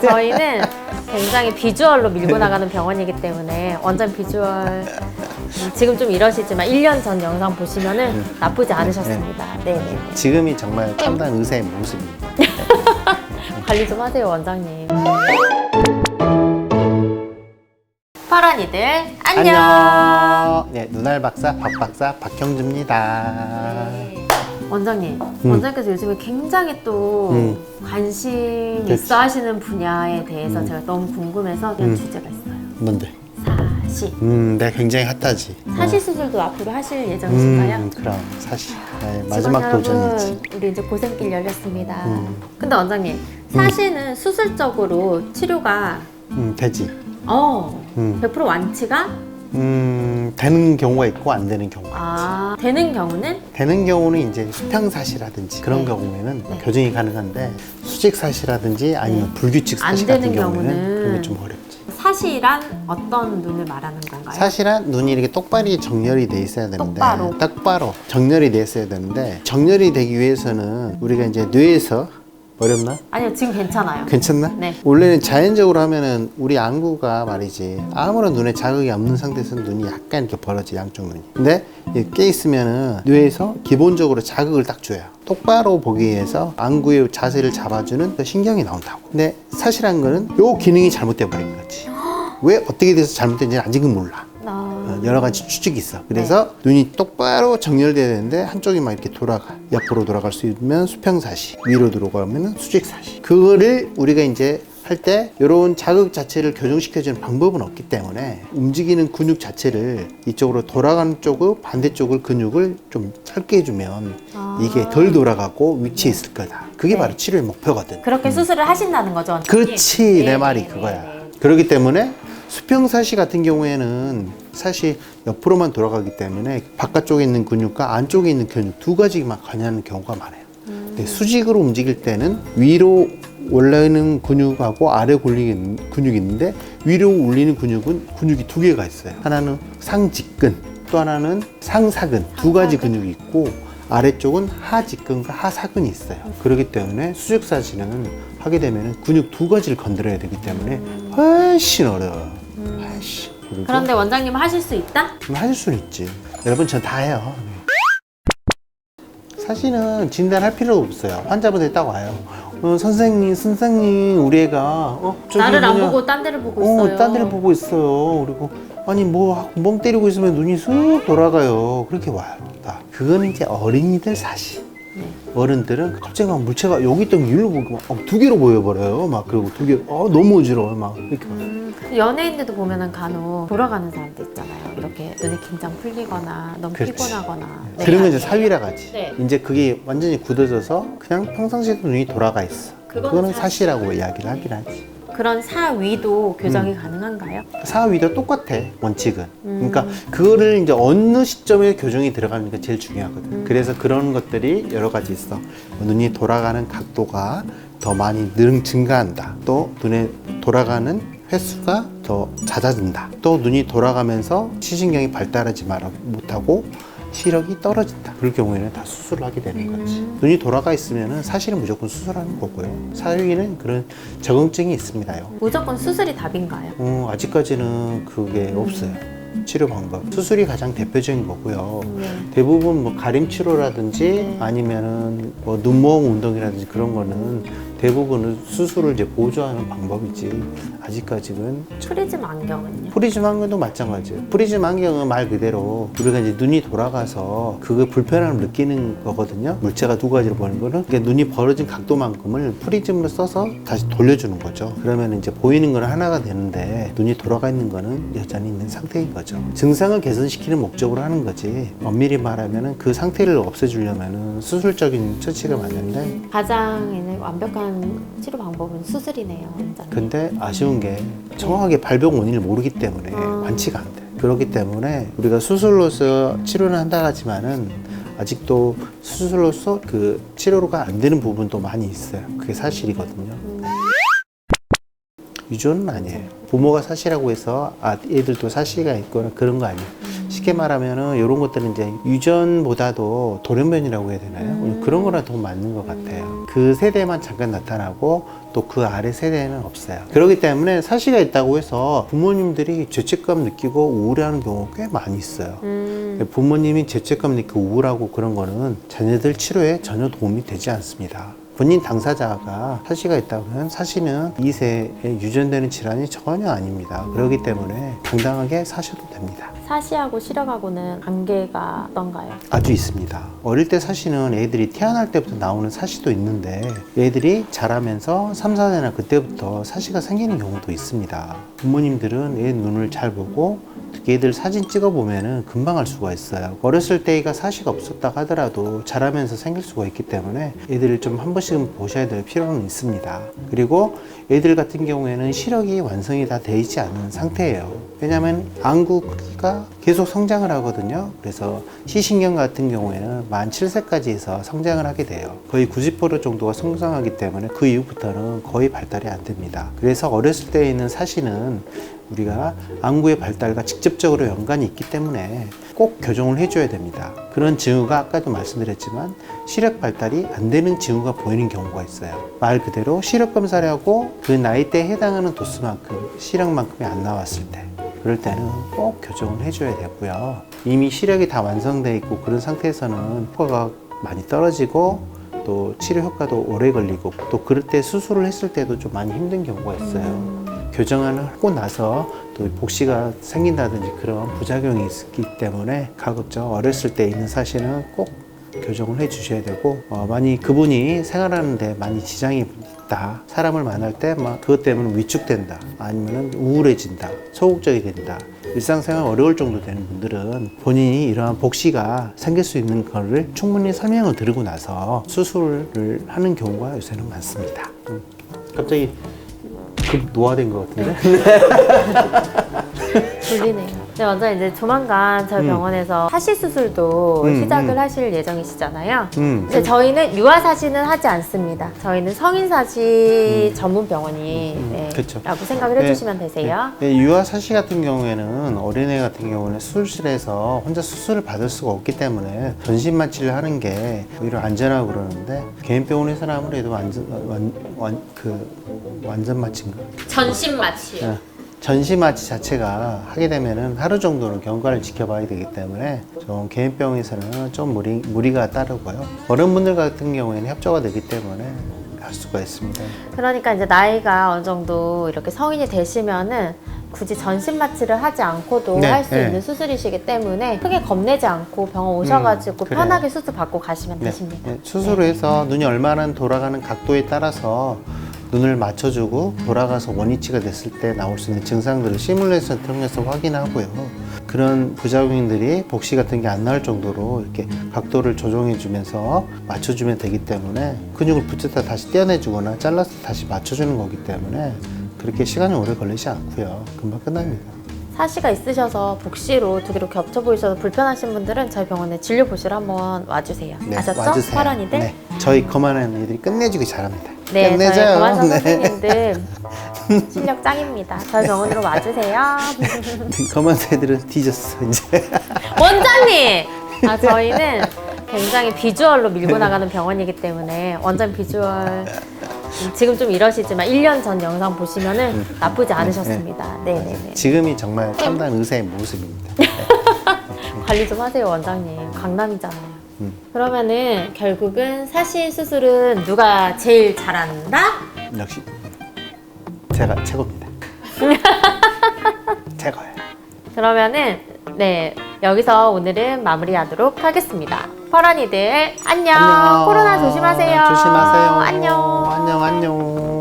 저희는 굉장히 비주얼로 밀고 나가는 병원이기 때문에 원장 비주얼 지금 좀 이러시지만 1년 전 영상 보시면은 나쁘지 않으셨습니다. 네. 지금이 정말 탐난 의사의 모습입니다. 관리 좀 하세요, 원장님. 파란이들 안녕. 네, 눈알 박사 박 박사 박형주입니다. 원장님, 원장님께서 요즘에 굉장히 또 관심 그치. 있어 하시는 분야에 대해서 제가 너무 궁금해서 그냥 주제가 있어요. 뭔데? 사시. 네, 굉장히 핫하지. 사시 수술도 앞으로 하실 예정이신가요? 그럼 사시. 네, 마지막 도전이지. 우리 이제 고생길 열렸습니다. 근데 원장님, 사시는 수술적으로 치료가 되지. 100% 완치가 되는 경우가 있고 안 되는 경우가 있지. 되는 경우는 되는 경우는 이제 수평사시라든지 그런 네. 경우에는 네. 교정이 가능한데 수직사시라든지 아니면 불규칙 안 사시 되는 같은 경우는 경우는 그런 게 좀 어렵지. 사시란 어떤 눈을 말하는 건가요? 사실은 눈이 이렇게 똑바로 정렬이 돼 있어야 되는데 똑바로. 정렬이 돼 있어야 되는데 정렬이 되기 위해서는 우리가 이제 뇌에서 어렵나? 아니요, 지금 괜찮아요. 괜찮나? 네. 원래는 자연적으로 하면은 우리 안구가 말이지 아무런 눈에 자극이 없는 상태에서 눈이 약간 이렇게 벌어져 양쪽 눈이. 근데 이게 깨 있으면은 뇌에서 기본적으로 자극을 딱 줘요. 똑바로 보기 위해서 안구의 자세를 잡아주는 그 신경이 나온다고. 근데 사실한 거는 요 기능이 잘못돼 버린 거지. 왜 어떻게 돼서 잘못된지는 아직은 몰라. 여러 가지 추측이 있어. 그래서 눈이 똑바로 정렬돼야 되는데 한쪽이 막 이렇게 돌아가. 옆으로 돌아갈 수 있으면 수평사시, 위로 들어가면 수직사시. 그거를 우리가 이제 할 때 이런 자극 자체를 교정시켜주는 방법은 없기 때문에 움직이는 근육 자체를 이쪽으로 돌아가는 쪽을 반대쪽을 근육을 좀 짧게 해주면 이게 덜 돌아가고 위치에 있을 거다. 그게 바로 치료의 목표거든. 그렇게 수술을 하신다는 거죠, 원장님? 그렇지. 네, 내 말이 네, 그거야. 네, 네. 그렇기 때문에 수평사시 같은 경우에는 사실 옆으로만 돌아가기 때문에 바깥쪽에 있는 근육과 안쪽에 있는 근육 두 가지만 관여하는 경우가 많아요. 근데 수직으로 움직일 때는 위로 올라오는 근육하고 아래 올리는 근육이 있는데 위로 올리는 근육이 두 개가 있어요. 하나는 상직근, 또 하나는 상사근 두 가지 근육이 있고 아래쪽은 하직근과 하사근이 있어요. 그렇기 때문에 수직사시는 하게 되면 근육 두 가지를 건드려야 되기 때문에 훨씬 어려워요. 훨씬. 그리고 그런데 원장님 하실 수 있다? 그럼 하실 수는 있지. 여러분 전 다 해요. 사실은 진단할 필요가 없어요. 환자분들이 딱 와요. 선생님, 우리 애가 저기 나를 안 뭐냐, 보고 딴 데를 보고 있어요. 딴 데를 보고 있어요. 그리고 아니 뭐 멍 때리고 있으면 눈이 쑥 돌아가요. 그렇게 와요. 다. 그거는 이제 어린이들 사실. 어른들은 갑자기 막 물체가 여기 있던 일로 보고 막 두 개로 보여버려요. 막 그리고 두 개, 너무 어지러워요. 막 이렇게. 연예인들도 보면은 간혹 돌아가는 사람들 있잖아요. 이렇게 눈에 긴장 풀리거나 너무 그렇지. 피곤하거나. 그런 건 이제 사위라 가지. 네. 이제 그게 완전히 굳어져서 그냥 평상시에도 눈이 돌아가 있어. 그거는 사시라고 이야기를 하긴 하지. 그런 사위도 교정이 가능한가요? 사위도 똑같아, 원칙은. 그러니까 그거를 이제 어느 시점에 교정이 들어가는 게 제일 중요하거든. 그래서 그런 것들이 여러 가지 있어. 눈이 돌아가는 각도가 더 많이 증가한다. 또 눈에 돌아가는 횟수가 더 잦아진다. 또 눈이 돌아가면서 시신경이 발달하지 못하고 시력이 떨어진다. 그럴 경우에는 다 수술을 하게 되는 거지. 눈이 돌아가 있으면 사실은 무조건 수술하는 거고요. 사위는 그런 적응증이 있습니다요. 무조건 수술이 답인가요? 아직까지는 그게 없어요. 치료 방법. 수술이 가장 대표적인 거고요. 대부분 뭐 가림 치료라든지 아니면은 뭐 눈모음 운동이라든지 그런 거는 대부분은 수술을 이제 보조하는 방법이지. 아직까지는 프리즘 안경은요? 프리즘 안경도 마찬가지예요. 프리즘 안경은 말 그대로 우리가 이제 눈이 돌아가서 그거 불편함을 느끼는 거거든요. 물체가 두 가지로 보는 거는 그러니까 눈이 벌어진 각도만큼을 프리즘으로 써서 다시 돌려주는 거죠. 그러면 이제 보이는 거는 하나가 되는데 눈이 돌아가 있는 거는 여전히 있는 상태인 거죠. 증상을 개선시키는 목적으로 하는 거지. 엄밀히 말하면은 그 상태를 없애주려면은 수술적인 처치가 맞는데 가장 완벽한 치료 방법은 수술이네요, 원장님. 근데 아쉬운 게 정확하게 발병 원인을 모르기 때문에 완치가 안 돼. 그렇기 때문에 우리가 수술로서 치료는 한다 하지만은 아직도 수술로서 그 치료가 안 되는 부분도 많이 있어요. 그게 사실이거든요. 유전은 아니에요. 부모가 사시라고 해서 애들도 사시가 있거나 그런 거 아니에요. 쉽게 말하면은 이런 것들은 이제 유전보다도 돌연변이라고 해야 되나요? 그런 거랑 더 맞는 것 같아요. 그 세대만 잠깐 나타나고 또 그 아래 세대는 없어요. 그렇기 때문에 사시가 있다고 해서 부모님들이 죄책감 느끼고 우울해하는 경우가 꽤 많이 있어요. 부모님이 죄책감 느끼고 우울하고 그런 거는 자녀들 치료에 전혀 도움이 되지 않습니다. 본인 당사자가 사시가 있다면 사시는 2세에 유전되는 질환이 전혀 아닙니다. 그렇기 때문에 당당하게 사셔도 됩니다. 사시하고 시력하고는 관계가 어떤가요? 아주 있습니다. 어릴 때 사시는 애들이 태어날 때부터 나오는 사시도 있는데 애들이 자라면서 3, 4세나 그때부터 사시가 생기는 경우도 있습니다. 부모님들은 애 눈을 잘 보고 특히 애들 사진 찍어보면은 금방 알 수가 있어요. 어렸을 때가 사시가 없었다 하더라도 자라면서 생길 수가 있기 때문에 애들을 좀 한 번씩은 보셔야 될 필요는 있습니다. 그리고 애들 같은 경우에는 시력이 완성이 다 되지 않은 상태예요. 왜냐하면 안구 크기가 계속 성장을 하거든요. 그래서 시신경 같은 경우에는 만 7세까지 해서 성장을 하게 돼요. 거의 90% 정도가 성장하기 때문에 그 이후부터는 거의 발달이 안 됩니다. 그래서 어렸을 때 있는 사시는 우리가 안구의 발달과 직접적으로 연관이 있기 때문에 꼭 교정을 해줘야 됩니다. 그런 징후가 아까도 말씀드렸지만 시력 발달이 안 되는 징후가 보이는 경우가 있어요. 말 그대로 시력 검사를 하고 그 나이대에 해당하는 도수만큼 시력만큼이 안 나왔을 때 그럴 때는 꼭 교정을 해줘야 되고요. 이미 시력이 다 완성되어 있고 그런 상태에서는 효과가 많이 떨어지고 또 치료 효과도 오래 걸리고 또 그럴 때 수술을 했을 때도 좀 많이 힘든 경우가 있어요. 교정을 하고 나서 또 복시가 생긴다든지 그런 부작용이 있기 때문에 가급적 어렸을 때 있는 사시는 꼭 교정을 해 주셔야 되고 만약 그분이 생활하는데 많이 지장이 있다, 사람을 만날 때 막 그것 때문에 위축된다, 아니면 우울해진다, 소극적이 된다, 일상생활 어려울 정도 되는 분들은 본인이 이러한 복시가 생길 수 있는 거를 충분히 설명을 들으고 나서 수술을 하는 경우가 요새는 많습니다. 갑자기 노화된 것 같은데? 졸리네요. 네, 먼저 이제 조만간 저희 병원에서 사시 수술도 시작을 하실 예정이시잖아요. 근데 저희는 유아 사시는 하지 않습니다. 저희는 성인 사시 전문 병원이 그쵸. 라고 생각을 해주시면 되세요. 유아 사시 같은 경우에는 어린애 같은 경우는 수술실에서 혼자 수술을 받을 수가 없기 때문에 전신 마취를 하는 게 오히려 안전하고 그러는데 개인병원에서는 아무래도 완전 마취인가? 전신 마취요. 전신 마취 자체가 하게 되면은 하루 정도는 경과를 지켜봐야 되기 때문에 좀 개인병원에서는 좀 무리가 따르고요. 어른분들 같은 경우에는 협조가 되기 때문에 할 수가 있습니다. 그러니까 이제 나이가 어느 정도 이렇게 성인이 되시면은 굳이 전신 마취를 하지 않고도 네, 할 수 네. 있는 수술이시기 때문에 크게 겁내지 않고 병원 오셔가지고 그래요. 편하게 수술 받고 가시면 되십니다. 수술을 해서 눈이 얼마나 돌아가는 각도에 따라서 눈을 맞춰주고 돌아가서 원위치가 됐을 때 나올 수 있는 증상들을 시뮬레이션 통해서 확인하고요. 그런 부작용들이 복시 같은 게 안 나올 정도로 이렇게 각도를 조정해 주면서 맞춰주면 되기 때문에 근육을 붙였다 다시 떼어내주거나 잘라서 다시 맞춰주는 거기 때문에 그렇게 시간이 오래 걸리지 않고요. 금방 끝납니다. 사시가 있으셔서 복시로 두 개로 겹쳐 보이셔서 불편하신 분들은 저희 병원에 진료 보시러 한번 와주세요. 아셨죠? 와주세요. 파란이들? 네, 저희 거만한 애들이 끝내주기 잘합니다. 네, 저희 끝내줘요. 고만성 네. 선생님들 실력 짱입니다. 저희 병원으로 와주세요. 거만 애들은 뒤졌어 이제. 원장님! 저희는 굉장히 비주얼로 밀고 나가는 병원이기 때문에 원장 비주얼 지금 좀 이러시지만 1년 전 영상 보시면은 나쁘지 않으셨습니다. 네네네. 지금이 정말 탐난 의사의 모습입니다. 관리 좀 하세요, 원장님. 강남이잖아요. 그러면은 결국은 사시 수술은 누가 제일 잘한다? 역시 제가 최고입니다. 최고예요. 그러면은 네, 여기서 오늘은 마무리하도록 하겠습니다. 파란이들 안녕. 코로나 조심하세요. 조심하세요. 안녕. 안녕.